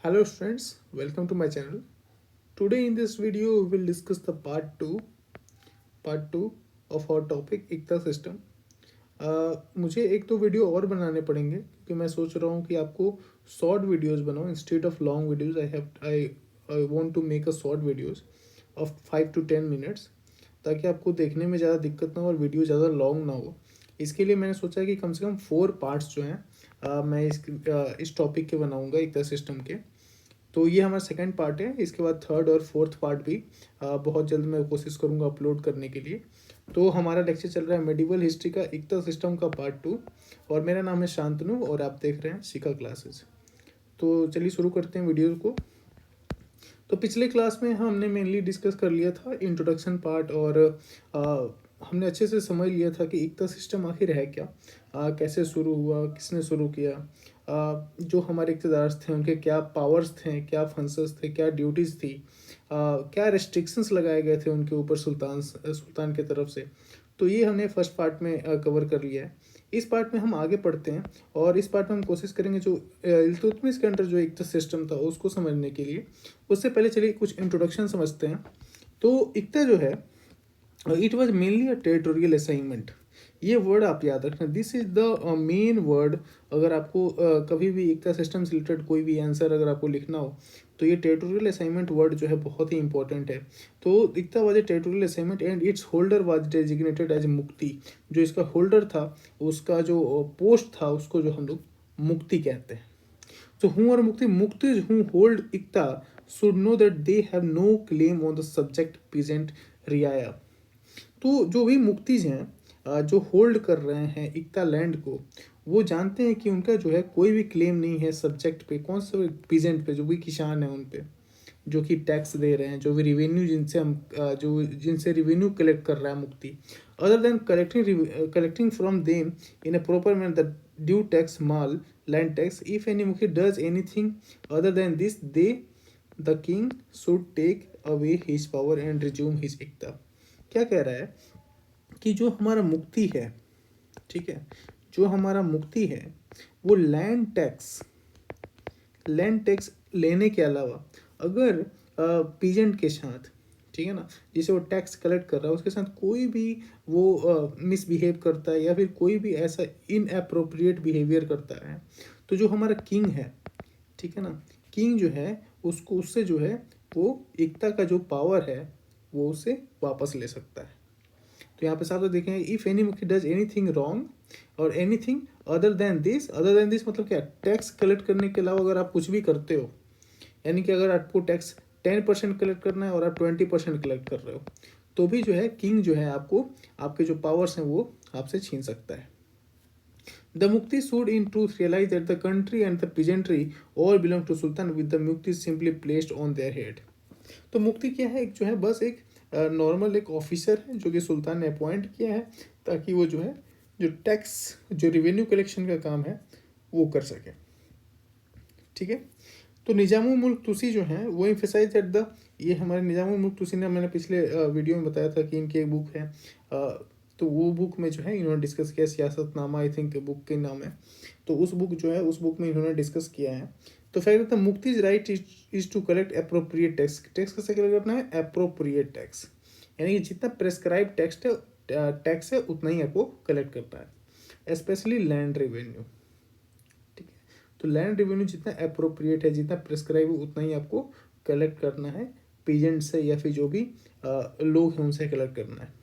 Hello friends, welcome to my channel. Today in this video we will discuss the part 2 of our topic इक्ता system. मुझे एक तो video और बनाने पड़ेंगे क्योंकि मैं सोच रहा हूँ कि आपको शॉर्ट वीडियोस बनाऊँ instead of long videos. I want to make a short videos of 5 to 10 minutes ताकि आपको देखने में ज़्यादा दिक्कत ना हो और वीडियो ज़्यादा लॉन्ग ना हो. इसके लिए मैंने सोचा कि कम से कम 4 पार्ट्स जो हैं मैं इस टॉपिक के बनाऊँगा इक्ता सिस्टम के. तो ये हमारा सेकंड पार्ट है. इसके बाद थर्ड और फोर्थ पार्ट भी बहुत जल्द मैं कोशिश करूँगा अपलोड करने के लिए. तो हमारा लेक्चर चल रहा है मेडिवल हिस्ट्री का इक्ता सिस्टम का पार्ट 2 और मेरा नाम है शांतनु और आप देख रहे हैं शिखा क्लासेस. तो चलिए शुरू करते हैं वीडियो को. तो पिछले क्लास में हमने मेनली डिस्कस कर लिया था इंट्रोडक्शन पार्ट और हमने अच्छे से समझ लिया था कि इक्ता सिस्टम आखिर है क्या, कैसे शुरू हुआ, किसने शुरू किया, जो हमारे इक़्तिदार थे उनके क्या पावर्स थे, क्या फंक्शंस थे, क्या ड्यूटीज़ थी, क्या रेस्ट्रिक्शंस लगाए गए थे उनके ऊपर सुल्तान के तरफ से. तो ये हमने फर्स्ट पार्ट में कवर कर लिया है. इस पार्ट में हम आगे पढ़ते हैं और इस पार्ट में हम कोशिश करेंगे जो इल्तुतमिश के अंडर जो इक्ता सिस्टम था उसको समझने के लिए. उससे पहले चलिए कुछ इंट्रोडक्शन समझते हैं. तो इक्ता जो है it was mainly a territorial assignment. ये वर्ड आप याद रखना, this is the main word. अगर आपको कभी भी इक्ता सिस्टम से रिलेटेड कोई भी आंसर अगर आपको लिखना हो तो ये टेरिटोरियल असाइनमेंट वर्ड जो है बहुत ही इंपॉर्टेंट है. तो iqta was a territorial assignment and its holder was designated as muqti. जो इसका होल्डर था उसका जो पोस्ट था उसको जो हम लोग मुक्ति कहते हैं. So who are Mukti? Muktis who hold Ikta should know that they have no claim on the subject peasant रियाया. तो जो भी मुक्तिज हैं जो होल्ड कर रहे हैं इक्ता लैंड को, वो जानते हैं कि उनका जो है कोई भी क्लेम नहीं है सब्जेक्ट पे. कौन से पीजेंट पे, जो भी किसान है उन पे, जो कि टैक्स दे रहे हैं, जो भी रिवेन्यू जिनसे हम जो जिनसे रिवेन्यू कलेक्ट कर रहा है मुक्ति. Other than collecting from them in a proper manner the due tax mal land tax. If any muqti does anything other than this then the king should take away his power and resume his iqta. क्या कह रहा है कि जो हमारा मुक्ति है, ठीक है, जो हमारा मुक्ति है वो लैंड टैक्स लेने के अलावा अगर पीजेंट के साथ, ठीक है ना, जिसे वो टैक्स कलेक्ट कर रहा है उसके साथ कोई भी वो मिसबिहेव करता है या फिर कोई भी ऐसा इनअप्रोप्रिएट बिहेवियर करता है तो जो हमारा किंग है, ठीक है ना, किंग जो है उसको उससे जो है वो इक्ता का जो पावर है वो उसे वापस ले सकता है. तो यहाँ पे साफ तो देखें, if any muqti does anything wrong और एनीथिंग अदर देन दिस मतलब क्या, टैक्स कलेक्ट करने के अलावा अगर आप कुछ भी करते हो, यानी कि अगर आपको टैक्स 10% कलेक्ट करना है और आप 20% कलेक्ट कर रहे हो तो भी जो है किंग जो है आपको आपके जो पावर्स हैं वो आपसे छीन सकता है. द मुक्ति should in truth realize that the country and the peasantry all belong to sultan with the mukti simply placed on their head. तो मुक्ति क्या है, एक जो है बस एक नॉर्मल एक ऑफिसर है जो कि सुल्तान ने अपॉइंट किया है ताकि वो जो है जो टैक्स जो रिवेन्यू कलेक्शन का काम है वो कर सके. ठीक है. तो निजामुल मुल्क तुसी जो है वो एम्फेसाइज एट द, ये हमारे निजामुल मुल्क तुसी ने मैंने पिछले वीडियो में बताया था कि इनकी एक बुक है, तो वो बुक में जो है इन्होंने डिस्कस किया, सियासतनामा आई थिंक बुक के नाम है. तो उस बुक जो है उस बुक में इन्होंने डिस्कस किया है. तो फैक्ट था muqti's right is to collect appropriate tax. Tax कैसे कलेक्ट करना है, अप्रोप्रिएट टैक्स, यानी कि जितना प्रेस्क्राइब टैक्स है उतना ही आपको कलेक्ट करना है, स्पेशली लैंड रेवेन्यू. ठीक है. तो लैंड रेवेन्यू जितना अप्रोप्रिएट है, जितना प्रेस्क्राइब है उतना ही आपको कलेक्ट करना है पीजेंट से या फिर जो भी लोग हैं उनसे कलेक्ट करना है.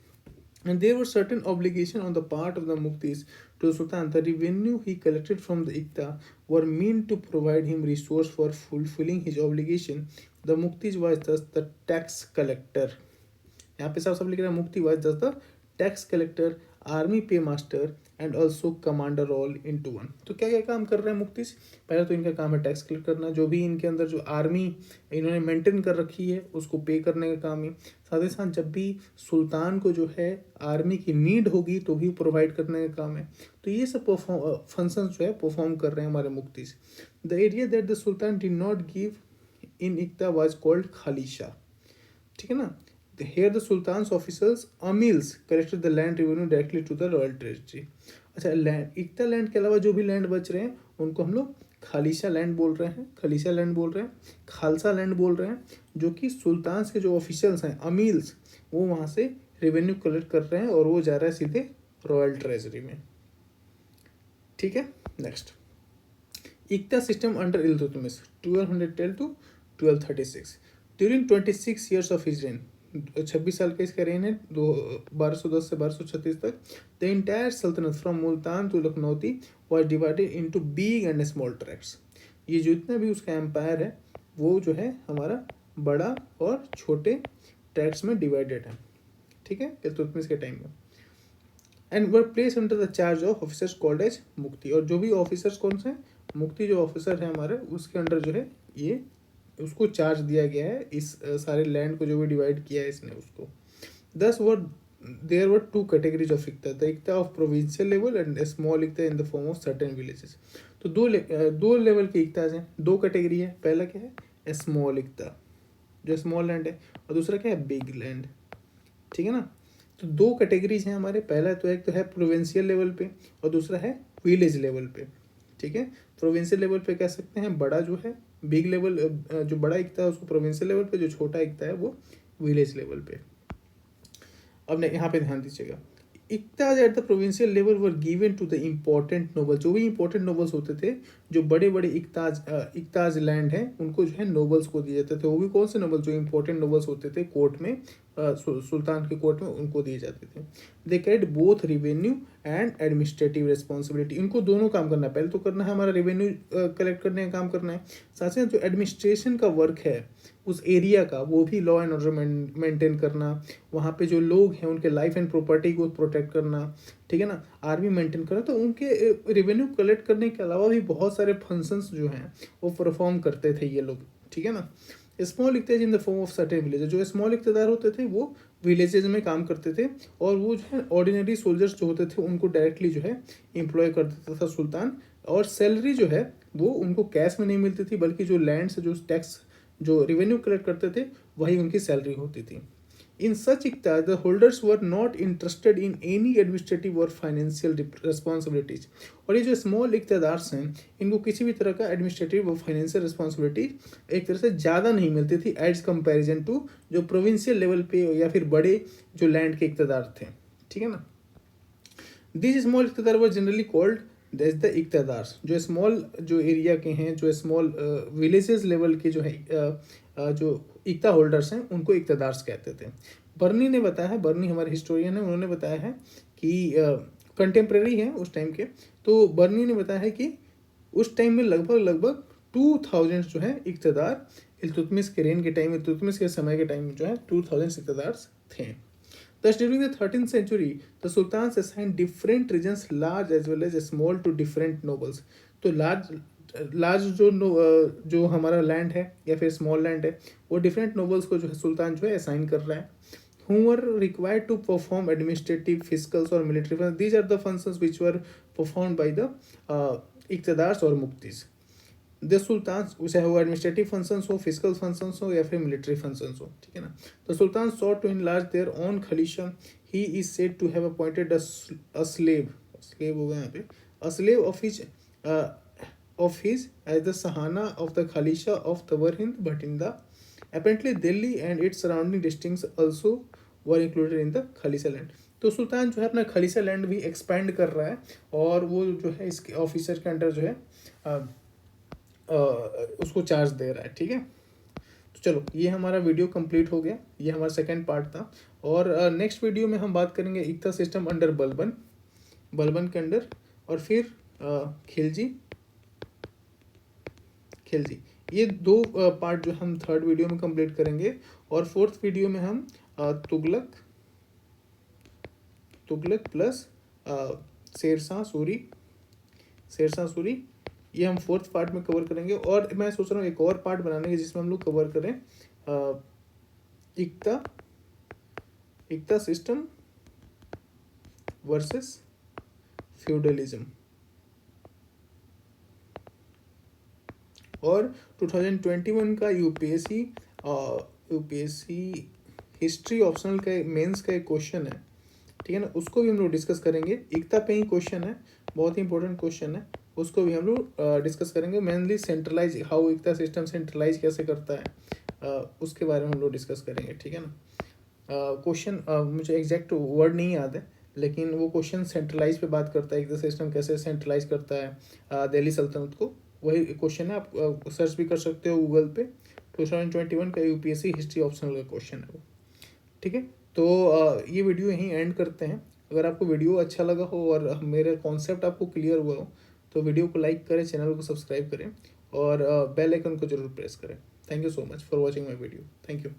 And there were certain obligations on the part of the Muktis to the Sultan. The revenue he collected from the Ikta were meant to provide him resource for fulfilling his obligation. The Muktis was thus the tax collector. यहाँ पे सब लिख रहा है, मुक्ति was thus the tax collector, army pay master and also commander all into one. तो क्या क्या काम कर रहे हैं मुक्तिस, पहले तो इनका काम है टैक्स कलेक्ट करना, जो भी इनके अंदर जो आर्मी इन्होंने मेंटेन कर रखी है उसको पे करने का काम है. साथ ही साथ जब भी सुल्तान को जो है आर्मी की नीड होगी तो भी प्रोवाइड करने का काम है. तो ये सब फंक्शन जो है परफॉर्म कर रहे हैं हमारे muqtis. The area that the sultan did not give in iqta was called khalisa. ठीक है ना. Here the Sultan's officials Amils collected the land revenue directly to the royal treasury. अच्छा, लैंड इक्ता लैंड के अलावा जो भी लैंड बच रहे हैं उनको हम लोग खालिशा लैंड बोल रहे हैं, खालसा लैंड बोल रहे हैं, जो कि सुल्तान के जो ऑफिशियल्स हैं, अमील्स, वो वहाँ से रेवेन्यू कलेक्ट कर रहे हैं और वो जा रहा है सीधे रॉयल ट्रेजरी में। ठीक है, next iqta system under Iltutmish 1210 to 1236। During 26 years of his reign, 26 साल का इसका रेन है, 1210 से 1236 तक। The entire sultanate from Multan to Lakhnauti was divided into big and small tracts. ये जितना भी उसका एम्पायर है वो जो है हमारा बड़ा और छोटे ट्रैक्ट्स में डिवाइडेड है। ठीक है, इल्तुतमिश के टाइम में। And were placed under the charge of officers called as muqti. और जो भी ऑफिसर्स कौन से, मुक्ति जो ऑफिसर है हमारे, उसके अंडर जो है ये उसको चार्ज दिया गया है इस सारे लैंड को जो भी डिवाइड किया है इसने उसको। Thus were there were two categories of iqta, the iqta of provincial level and small iqta in the form of certain villages. तो दो लेवल के इक्ताज हैं, दो कैटेगरी है। पहला क्या है, स्मॉल इक्ता जो स्मॉल लैंड है, और दूसरा क्या है, बिग लैंड। ठीक है ना, तो दो कैटेगरीज हैं हमारे। पहला तो एक तो है प्रोविंशियल लेवल पे और दूसरा है विलेज लेवल पे। ठीक है, प्रोविंशियल लेवल पे कह सकते हैं बड़ा जो है, बिग लेवल जो बड़ा इक्ता है उसको प्रोविंशियल लेवल पे, जो छोटा इक्ता है वो विलेज लेवल पे। अब यहाँ पे ध्यान दीजिएगा, iqtas at the provincial level were given to the important noble. जो भी इंपॉर्टेंट नोबल्स होते थे, जो बड़े बड़े इक्ताज लैंड है, उनको जो है नोबल्स को दिए जाते थे। वो भी कौन से नोबल, जो इंपॉर्टेंट नोबल्स होते थे कोर्ट में, सुल्तान के कोर्ट में, उनको दिए जाते थे। They had both revenue and administrative responsibility. इनको दोनों काम करना है, पहले तो करना है हमारा रेवेन्यू कलेक्ट करने का काम करना है, साथ साथ जो एडमिनिस्ट्रेशन का वर्क है उस एरिया का, वो भी लॉ एंड ऑर्डर मेंटेन करना, वहाँ पे जो लोग हैं उनके लाइफ एंड प्रॉपर्टी को प्रोटेक्ट करना। ठीक है ना, आर्मी मेंटेन करना। तो उनके रेवेन्यू कलेक्ट करने के अलावा भी बहुत सारे फंक्शंस जो हैं वो परफॉर्म करते थे ये लोग। ठीक है ना, small iqtadar in the form of certain villages. जो स्मॉल इक्तेदार होते थे वो विलेजेस में काम करते थे, और वो जो है ऑर्डिनरी सोल्जर्स जो होते थे उनको डायरेक्टली जो है एम्प्लॉय कर देता था सुल्तान। और सैलरी जो है वो उनको कैश में नहीं मिलती थी, बल्कि जो लैंड से जो टैक्स जो रेवेन्यू कलेक्ट करते थे वही उनकी सैलरी होती थी। In such iqta the holders were not interested in any administrative और फाइनेंशियल रिस्पॉन्सिबिलिटीज। और ये जो स्मॉल इक्तदार्स हैं इनको किसी भी तरह का एडमिनिस्ट्रेटिव और फाइनेंशियल रिस्पॉन्सिबिलिटी एक तरह से ज़्यादा नहीं मिलती थी एज कंपेरिजन टू जो प्रोविंशियल लेवल पे या फिर बड़े जो लैंड के इक्तदार थे। ठीक है ना, दिस स्मॉल इक्तदार were generally called that's the इक्तदार्स। जो स्मॉल जो एरिया के हैं, जो स्मॉल विलेजेस लेवल के जो है जो इक्ता होल्डर्स हैं उनको इक्तदार्स कहते थे। बर्नी ने बताया है, बर्नी हमारे हिस्टोरियन है, उन्होंने बताया है कि कंटेम्प्रेरी हैं उस टाइम के। तो बर्नी ने बताया है कि उस टाइम में लगभग 2000 जो है इक्तदार इल्तुतमिश के रेन के टाइम, इल्तुतमिश के समय के टाइम में जो है 2000 इक्तदार्स थे। Thus, during the 13th century, the sultans assigned different regions, large as well as small, to different nobles. तो लार्ज जो हमारा लैंड है या फिर स्मॉल लैंड है वो डिफरेंट नोबल्स को जो है सुल्तान जो है असाइन कर रहा है, who were required to perform administrative, fiscals or military functions. These are the functions which were performed by the इक्तदार्स और मुक्तिस। द सुल्तान, चाहे वो एडमिनिस्ट्रेटिव फंक्शंस हो, फिजिकल फंक्शंस हो या फिर मिलिट्री फंक्शंस हो। ठीक है ना, द सुल्तान sought to enlarge their own खलीशा। He is said to have appointed a slave हो गया यहाँ पे, a slave of his as the सहाना ऑफ द खलीशा of Tabarhind Bathinda. Apparently Delhi and its surrounding districts also were included in the खलीसा land. तो सुल्तान जो है अपना खलीसा लैंड भी एक्सपेंड कर रहा है, और वो जो है इसके ऑफिसर के अंडर जो है उसको चार्ज दे रहा है। ठीक है, तो चलो ये हमारा वीडियो कंप्लीट हो गया, ये हमारा सेकंड पार्ट था। और नेक्स्ट वीडियो में हम बात करेंगे इक्ता सिस्टम अंडर बलबन के अंडर, और फिर खिलजी। ये दो पार्ट जो हम थर्ड वीडियो में कंप्लीट करेंगे, और फोर्थ वीडियो में हम तुगलक प्लस शेरशाह सूरी ये हम फोर्थ पार्ट में कवर करेंगे। और मैं सोच रहा हूँ एक और पार्ट बनाने के जिसमें हम लोग कवर करें इक्ता सिस्टम वर्सेस फ्यूडलिज्म। और 2021 का यूपीएससी हिस्ट्री ऑप्शनल का मेंस का एक क्वेश्चन है, ठीक है ना, उसको भी हम लोग डिस्कस करेंगे। इक्ता पे ही क्वेश्चन है, बहुत ही इंपॉर्टेंट क्वेश्चन है, उसको भी हम लोग डिस्कस करेंगे। Mainly centralise, how iqta system centralise कैसे करता है, उसके बारे में हम लोग डिस्कस करेंगे, ठीक है ना। क्वेश्चन मुझे एग्जैक्ट वर्ड नहीं याद है, लेकिन वो क्वेश्चन सेंट्रलाइज पे बात करता है, एकता सिस्टम कैसे सेंट्रलाइज करता है दिल्ली सल्तनत को। वही क्वेश्चन है, आप सर्च भी कर सकते हो गूगल पे। 2021 का यूपीएससी हिस्ट्री ऑप्शनल का क्वेश्चन है वो, ठीक है। तो ये वीडियो यहीं एंड करते हैं। अगर आपको वीडियो अच्छा लगा हो और मेरे कॉन्सेप्ट आपको क्लियर हुआ हो तो वीडियो को लाइक करें, चैनल को सब्सक्राइब करें और बेल आइकन को जरूर प्रेस करें। Thank you so much for watching my video. Thank you.